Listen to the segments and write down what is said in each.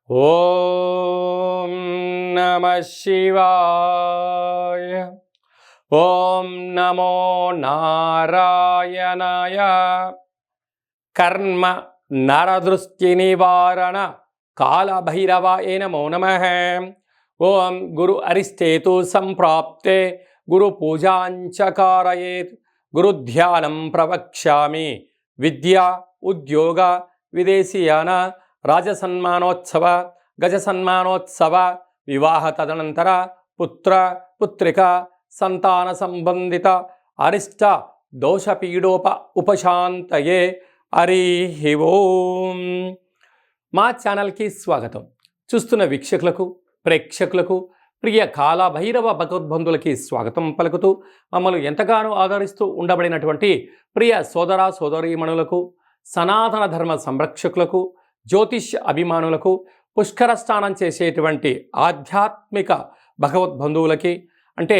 ఓం నమః శివాయ. ఓం నమో నారాయణాయ. కర్మ నరదృష్టి నివారణ కాళభైరవాయ నమో నమః. ఓం గురు అరిష్టేతు సంప్రాప్తే గురు పూజాంచ కారయేత్. గురుధ్యానం ప్రవక్ష్యామి. విద్యా ఉద్యోగ విదేశీయాన రాజసన్మానోత్సవ గజసన్మానోత్సవ వివాహ తదనంతర పుత్ర పుత్రిక సంతాన సంబంధిత అరిష్ట దోషపీడోప ఉపశాంతయే. హరి ఓం. మా ఛానల్కి స్వాగతం. చూస్తున్న వీక్షకులకు ప్రేక్షకులకు ప్రియ కాళభైరవ భగవద్బంధులకి స్వాగతం పలుకుతూ మమ్మల్ని ఎంతగానో ఆదరిస్తూ ఉండబడినటువంటి ప్రియ సోదర సోదరీమణులకు, సనాతన ధర్మ సంరక్షకులకు, జ్యోతిష్ అభిమానులకు, పుష్కర స్నానం చేసేటువంటి ఆధ్యాత్మిక భగవద్బంధువులకి, అంటే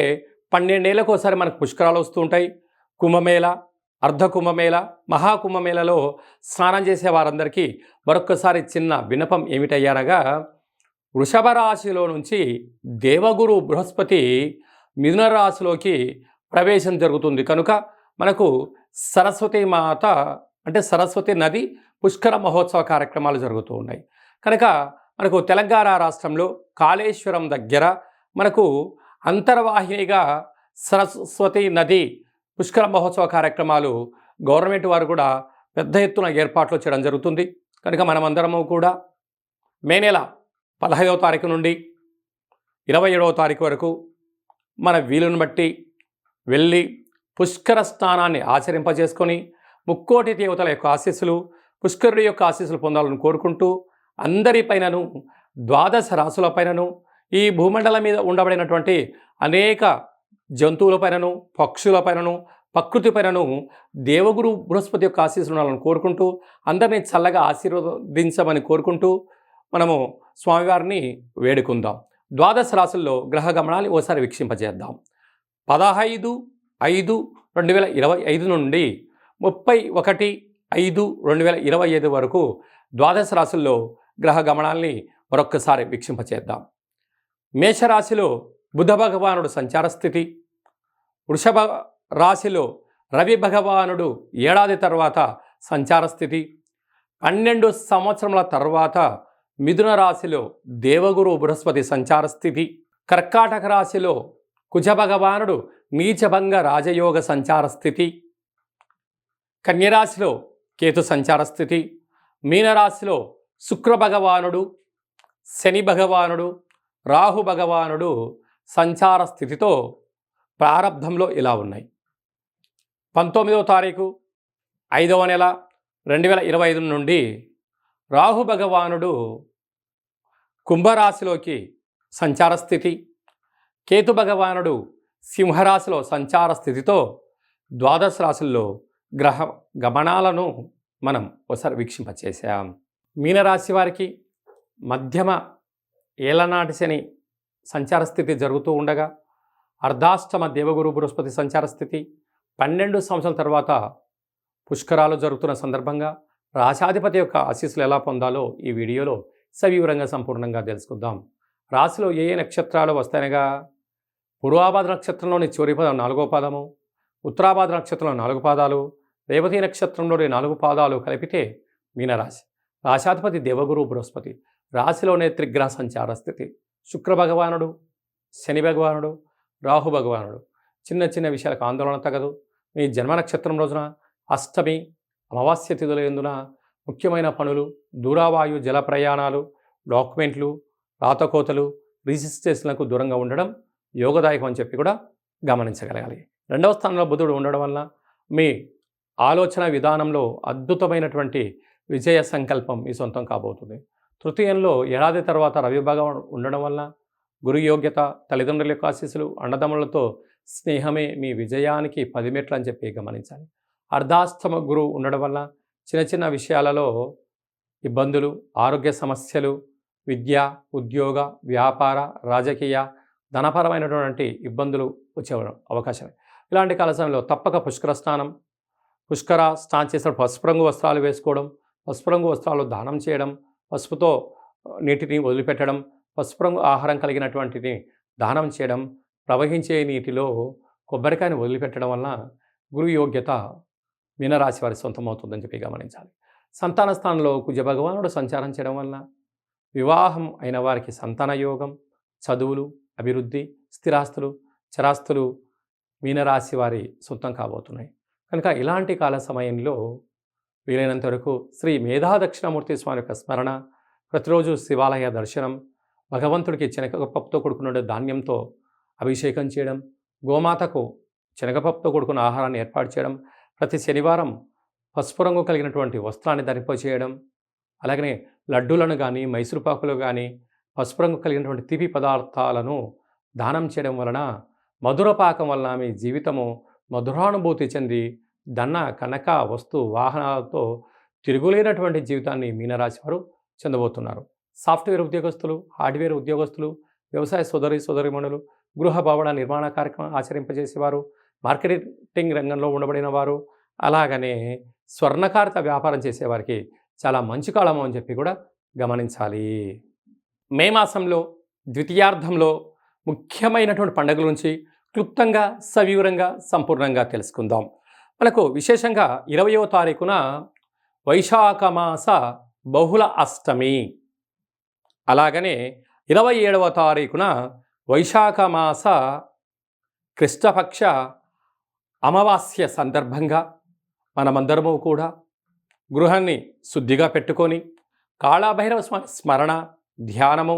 12 ఏళ్ళకు ఒకసారి మనకు పుష్కరాలు వస్తూ ఉంటాయి. కుంభమేళ, అర్ధ కుంభమేళ, మహాకుంభమేళలో స్నానం చేసే వారందరికీ మరొక్కసారి చిన్న విన్నపం ఏమిటయ్యారగా, వృషభ రాశిలో నుంచి దేవగురు బృహస్పతి మిథున రాశిలోకి ప్రవేశం జరుగుతుంది కనుక మనకు సరస్వతి మాత అంటే సరస్వతి నది పుష్కర మహోత్సవ కార్యక్రమాలు జరుగుతూ ఉన్నాయి. కనుక మనకు తెలంగాణ రాష్ట్రంలో కాళేశ్వరం దగ్గర మనకు అంతర్వాహినిగా సరస్వతి నది పుష్కర మహోత్సవ కార్యక్రమాలు గవర్నమెంట్ వారు కూడా పెద్ద ఎత్తున ఏర్పాట్లు చేయడం జరుగుతుంది. కనుక మనమందరము కూడా మే నెల 15వ తారీఖు నుండి 27వ తారీఖు వరకు మన వీలును బట్టి వెళ్ళి పుష్కర స్నానాన్ని ఆచరింపజేసుకొని ముక్కోటి దేవతల యొక్క ఆశీస్సులు, పుష్కరుడి యొక్క ఆశీస్సులు పొందాలని కోరుకుంటూ, అందరిపైనను 12 రాశులపైనను, ఈ భూమండలం మీద ఉండబడినటువంటి అనేక జంతువులపైనను, పక్షులపైనను, ప్రకృతిపైనను దేవగురు బృహస్పతి యొక్క ఆశీస్సులు ఉండాలని కోరుకుంటూ, అందరినీ చల్లగా ఆశీర్వదించమని కోరుకుంటూ మనము స్వామివారిని వేడుకుందాం. 12 రాశుల్లో గ్రహ గమనాలు ఓసారి వీక్షింపజేద్దాం. 15/5/2025 నుండి 31/5/2025 వరకు 12 రాశుల్లో గ్రహ గమనాల్ని మరొక్కసారి వీక్షింపచేద్దాం. మేషరాశిలో బుధ భగవానుడు సంచార స్థితి, వృషభ రాశిలో రవి భగవానుడు ఏడాది తర్వాత సంచార స్థితి, 12 సంవత్సరముల తర్వాత మిథున రాశిలో దేవగురు బృహస్పతి సంచార స్థితి, కర్కాటక రాశిలో కుజ భగవానుడు నీచభంగ రాజయోగ సంచార స్థితి, కన్యరాశిలో కేతు సంచార స్థితి, మీనరాశిలో శుక్ర భగవానుడు, శని భగవానుడు, రాహు భగవానుడు సంచార స్థితితో ప్రారంభంలో ఇలా ఉన్నాయి. 19వ తారీఖు 5వ నెల 2025 నుండి రాహు భగవానుడు కుంభరాశిలోకి సంచార స్థితి, కేతు భగవానుడు సింహరాశిలో సంచార స్థితితో 12 రాశుల్లో గ్రహ గమనాలను మనం ఒకసారి వీక్షింపచేసాం. మీనరాశి వారికి మధ్యమ ఏలనాటి శని సంచార స్థితి జరుగుతూ ఉండగా, అర్ధాష్టమ దేవగురు బృహస్పతి సంచార స్థితి, 12 సంవత్సరాల తర్వాత పుష్కరాలు జరుగుతున్న సందర్భంగా రాశాధిపతి యొక్క ఆశీస్సులు ఎలా పొందాలో ఈ వీడియోలో సవివరంగా సంపూర్ణంగా తెలుసుకుందాం. రాశిలో ఏ నక్షత్రాలు వస్తాయనగా, పూర్వాభాద్ర నక్షత్రంలోని చివరి పదం 4వ పాదము, ఉత్తరాభాద్ర నక్షత్రంలో 4 పాదాలు, రేవతి నక్షత్రంలోని 4 పాదాలు కలిపితే మీనరాశి. రాశాధిపతి దేవగురు బృహస్పతి, రాశిలోనే త్రిగ్రహ సంచార స్థితి, శుక్ర భగవానుడు, శని భగవానుడు, రాహు భగవానుడు. చిన్న చిన్న విషయాలకు ఆందోళన తగదు. మీ జన్మ నక్షత్రం రోజున అష్టమి అమావాస్య తిథుల యందున ముఖ్యమైన పనులు, దూరావాయు జల ప్రయాణాలు, డాక్యుమెంట్లు, రాతకోతలు, రిజిస్ట్రేషన్లకు దూరంగా ఉండడం యోగదాయకం అని చెప్పి కూడా గమనించగలగాలి. 2వ స్థానంలో బుధుడు ఉండడం వల్ల మీ ఆలోచన విధానంలో అద్భుతమైనటువంటి విజయ సంకల్పం మీ సొంతం కాబోతుంది. తృతీయంలో ఏడాది తర్వాత రవి భగవానుడు ఉండడం వల్ల గురు యోగ్యత, తల్లిదండ్రుల యొక్క ఆశీస్సులు, అన్నదమ్ములతో స్నేహమే మీ విజయానికి 10 మెట్లు అని చెప్పి గమనించాలి. అర్ధాష్టమ గురువు ఉండడం వల్ల చిన్న చిన్న విషయాలలో ఇబ్బందులు, ఆరోగ్య సమస్యలు, విద్య, ఉద్యోగ, వ్యాపార, రాజకీయ, ధనపరమైనటువంటి ఇబ్బందులు వచ్చే అవకాశం. ఇలాంటి కాల సమయంలో తప్పక పుష్కర స్నానం, స్నానం చేసినప్పుడు పసుపు రంగు వస్త్రాలు వేసుకోవడం, పసుపు రంగు వస్త్రాలు దానం చేయడం, పసుపుతో నీటిని వదిలిపెట్టడం, పసుపు రంగు ఆహారం కలిగినటువంటిది దానం చేయడం, ప్రవహించే నీటిలో కొబ్బరికాయని వదిలిపెట్టడం వలన గురు యోగ్యత మీనరాశి వారి సొంతమవుతుందని చెప్పి గమనించాలి. సంతాన స్థానంలో కుజ భగవానుడు సంచారం చేయడం వలన వివాహం అయిన వారికి సంతాన యోగం, చదువులు, అభివృద్ధి, స్థిరాస్తులు, చరాస్తులు మీనరాశి వారి సొంతం కాబోతున్నాయి. కనుక ఇలాంటి కాల సమయంలో వీలైనంత వరకు శ్రీ మేధా దక్షిణామూర్తి స్వామి యొక్క స్మరణ, ప్రతిరోజు శివాలయ దర్శనం, భగవంతుడికి శనగపప్పుతో కూడుకున్న ధాన్యంతో అభిషేకం చేయడం, గోమాతకు శనగపప్పుతో కూడుకున్న ఆహారాన్ని ఏర్పాటు చేయడం, ప్రతి శనివారం పసుపు రంగు కలిగినటువంటి వస్త్రాన్ని ధరింపచేయడం, అలాగనే లడ్డూలను కానీ మైసూరుపాకులు కానీ పసుపు రంగు కలిగినటువంటి తీపి పదార్థాలను దానం చేయడం వలన మధుర పాకం వలన మీ జీవితము మధురానుభూతి చెంది ధన కనక వస్తు వాహనాలతో తిరుగులేనటువంటి జీవితాన్ని మీనరాశి వారు చెందబోతున్నారు. సాఫ్ట్వేర్ ఉద్యోగస్తులు, హార్డ్వేర్ ఉద్యోగస్తులు, వ్యవసాయ సోదరిమణులు, గృహ భవన నిర్మాణ కార్యక్రమం ఆచరింపజేసేవారు, మార్కెటింగ్ రంగంలో ఉండబడిన వారు, అలాగనే స్వర్ణకారిత వ్యాపారం చేసేవారికి చాలా మంచి కాలము అని చెప్పి కూడా గమనించాలి. మే మాసంలో ద్వితీయార్థంలో ముఖ్యమైనటువంటి పండుగల నుంచి క్లుప్తంగా సవివరంగా సంపూర్ణంగా తెలుసుకుందాం. మనకు విశేషంగా 20వ తారీఖున వైశాఖ మాస బహుళ అష్టమి, అలాగనే 27వ తారీఖున వైశాఖ మాస కృష్ణపక్ష అమావాస్య సందర్భంగా మనమందరము కూడా గృహాన్ని శుద్ధిగా పెట్టుకొని కాళభైరవ స్వామి స్మరణ, ధ్యానము,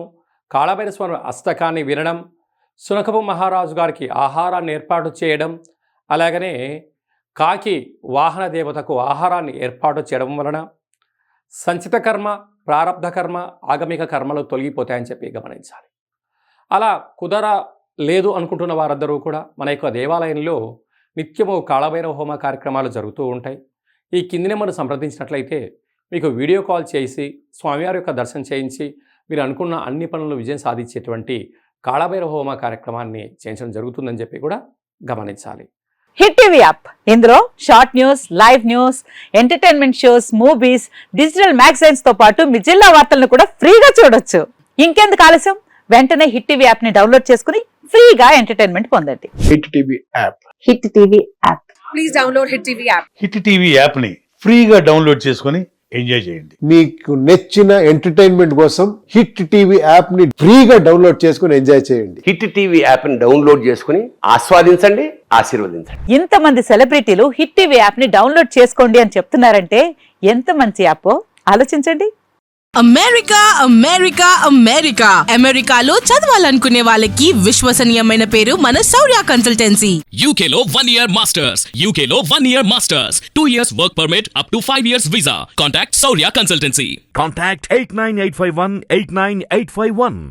కాళభైరవ స్వామి అష్టకాన్ని వినడం, సునకపు మహారాజు గారికి ఆహారాన్ని ఏర్పాటు చేయడం, అలాగనే కాకి వాహన దేవతకు ఆహారాన్ని ఏర్పాటు చేయడం వలన సంచిత కర్మ, ప్రారబ్ధ కర్మ, ఆగమిక కర్మలు తొలగిపోతాయని చెప్పి గమనించాలి. అలా లేదు అనుకుంటున్న వారందరూ కూడా మన యొక్క దేవాలయంలో నిత్యము కాళభైరవ హోమ కార్యక్రమాలు జరుగుతూ ఉంటాయి. ఈ కింది నెంబర్ను సంప్రదించినట్లయితే మీకు వీడియో కాల్ చేసి స్వామివారి యొక్క దర్శనం చేయించి మీరు అనుకున్న అన్ని పనులు విజయం సాధించేటువంటి కాళభైరవ హోమ కార్యక్రమాన్ని చేయించడం జరుగుతుందని చెప్పి కూడా గమనించాలి. హిట్ టీవీ యాప్, ఇందులో short news, live news, entertainment shows, movies, digital magazines తో పాటు మీ జిల్లా వార్తలను కూడా ఫ్రీగా చూడొచ్చు. ఇంకెందుకు ఆలస్యం, వెంటనే హిట్ టీవీ యాప్ ని డౌన్లోడ్ చేసుకుని ఫ్రీగా ఎంటర్టైన్మెంట్ పొందండి. Hit TV app, hit TV app, please download hit TV app. Hit TV app ని ఫ్రీగా డౌన్లోడ్ చేసుకుని ఎంజాయ్ చేయండి. మీకు నచ్చిన ఎంటర్టైన్మెంట్ కోసం హిట్ టీవీ యాప్ ని ఫ్రీగా డౌన్లోడ్ చేసుకుని ఎంజాయ్ చేయండి. హిట్ టీవీ యాప్ ని డౌన్లోడ్ చేసుకుని ఆస్వాదించండి, ఆశీర్వదించండి. ఇంతమంది సెలబ్రిటీలు హిట్ టీవీ యాప్ ని డౌన్లోడ్ చేసుకోండి అని చెప్తున్నారంటే ఎంత మంచి యాప్ ఆలోచించండి. అమెరికా అమెరికా అమెరికా అమెరికాలో చదవాలనుకునే వాళ్ళకి విశ్వసనీయమైన పేరు మన శౌర్య కన్సల్టెన్సీ. UK లో 1 year masters, UK లో 1 year masters, 2 years work permit up to 5 years visa. Contact Saurya Consultancy. Contact 89851 89851.